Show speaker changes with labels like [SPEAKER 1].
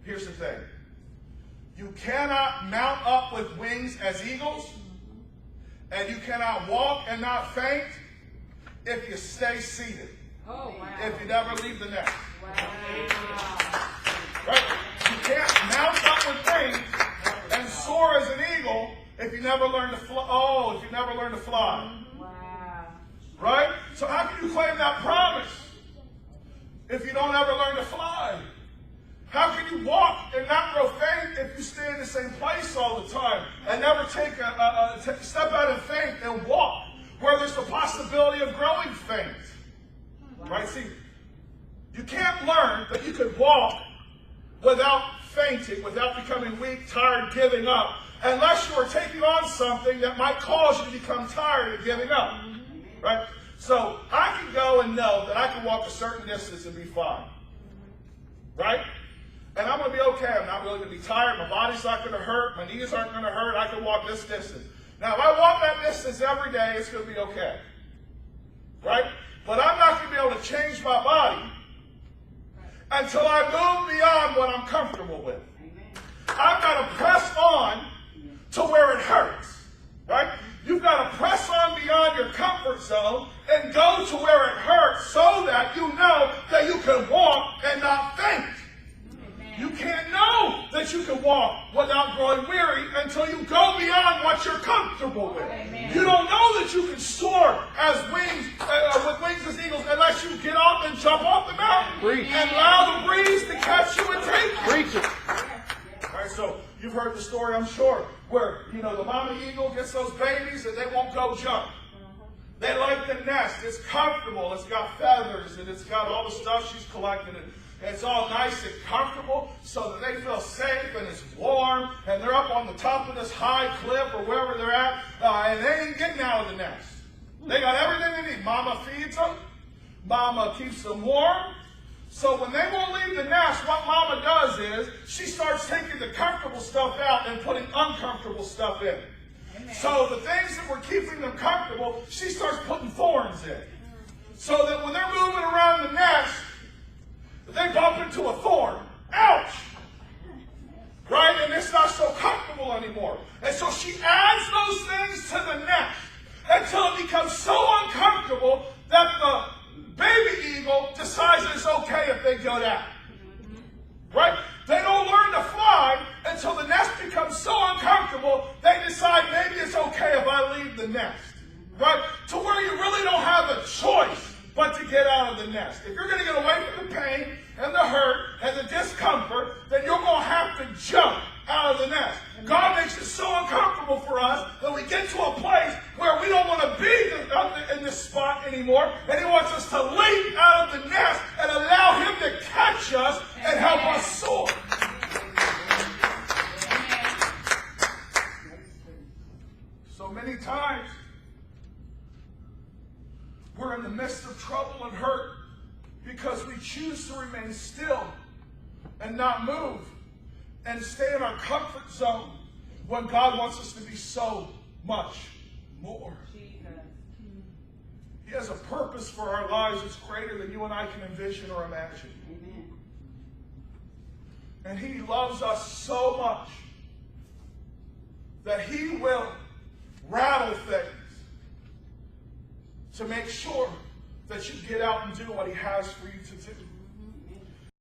[SPEAKER 1] here's the thing. You cannot mount up with wings as eagles, and you cannot walk and not faint if you stay seated.
[SPEAKER 2] Oh, wow.
[SPEAKER 1] If you never leave the nest.
[SPEAKER 2] Wow.
[SPEAKER 1] Right? You can't mount up with wings and soar as an eagle if you never learn to fly. Oh, if you never learn to fly.
[SPEAKER 2] Wow.
[SPEAKER 1] Right? So how can you claim that promise if you don't ever learn to fly? How can you walk and not grow faint if you stay in the same place all the time and never take a step out of faith and walk where there's the possibility of growing faint? Right? See, you can't learn that you can walk without fainting, without becoming weak, tired, giving up, unless you are taking on something that might cause you to become tired of giving up. Right? So I can go and know that I can walk a certain distance and be fine. Right? And I'm going to be okay. I'm not really going to be tired. My body's not going to hurt. My knees aren't going to hurt. I can walk this distance. Now, if I walk that distance every day, it's going to be okay. Right? But I'm not going to be able to change my body until I move beyond what I'm comfortable with. I've got to press on to where it hurts. Right? You've got to press on beyond your comfort zone and go to where it hurts so that you know that you can walk and not faint. You can't know that you can walk without growing weary until you go beyond what you're comfortable with.
[SPEAKER 2] Amen.
[SPEAKER 1] You don't know that you can soar as wings, with wings as eagles unless you get off and jump off the mountain
[SPEAKER 3] Preach.
[SPEAKER 1] and allow the breeze to catch you and take you.
[SPEAKER 3] Preach it.
[SPEAKER 1] All right, so you've heard the story, I'm sure, where, the mama eagle gets those babies and they won't go jump. They like the nest. It's comfortable. It's got feathers and it's got all the stuff she's collected. And it's all nice and comfortable so that they feel safe and it's warm and they're up on the top of this high cliff or wherever they're at and they ain't getting out of the nest. They got everything they need. Mama feeds them. Mama keeps them warm. So when they won't leave the nest, what Mama does is she starts taking the comfortable stuff out and putting uncomfortable stuff in.
[SPEAKER 2] Amen.
[SPEAKER 1] So the things that were keeping them comfortable, she starts putting thorns in. So that when they're moving around the nest, they bump into a thorn. Ouch! Right? And it's not so comfortable anymore. And so she adds those things to the nest until it becomes so uncomfortable that the baby eagle decides it's okay if they go down. Right? They don't learn to fly until the nest becomes so uncomfortable, they decide maybe it's okay if I leave the nest. Right? To where you really don't have a choice but to get out of the nest. If you're going to get away from the pain and the hurt and the discomfort, then you're going to have to jump out of the nest. God makes it so uncomfortable for us that we get to a place where we don't want to be in this spot anymore, and He wants us to leap out of the nest and allow Him to catch us and help us soar. So many times, we're in the midst of trouble and hurt because we choose to remain still and not move and stay in our comfort zone when God wants us to be so much more. He has a purpose for our lives that's greater than you and I can envision or imagine.
[SPEAKER 2] Amen.
[SPEAKER 1] And He loves us so much that He will rattle things to make sure that you get out and do what He has for you to do.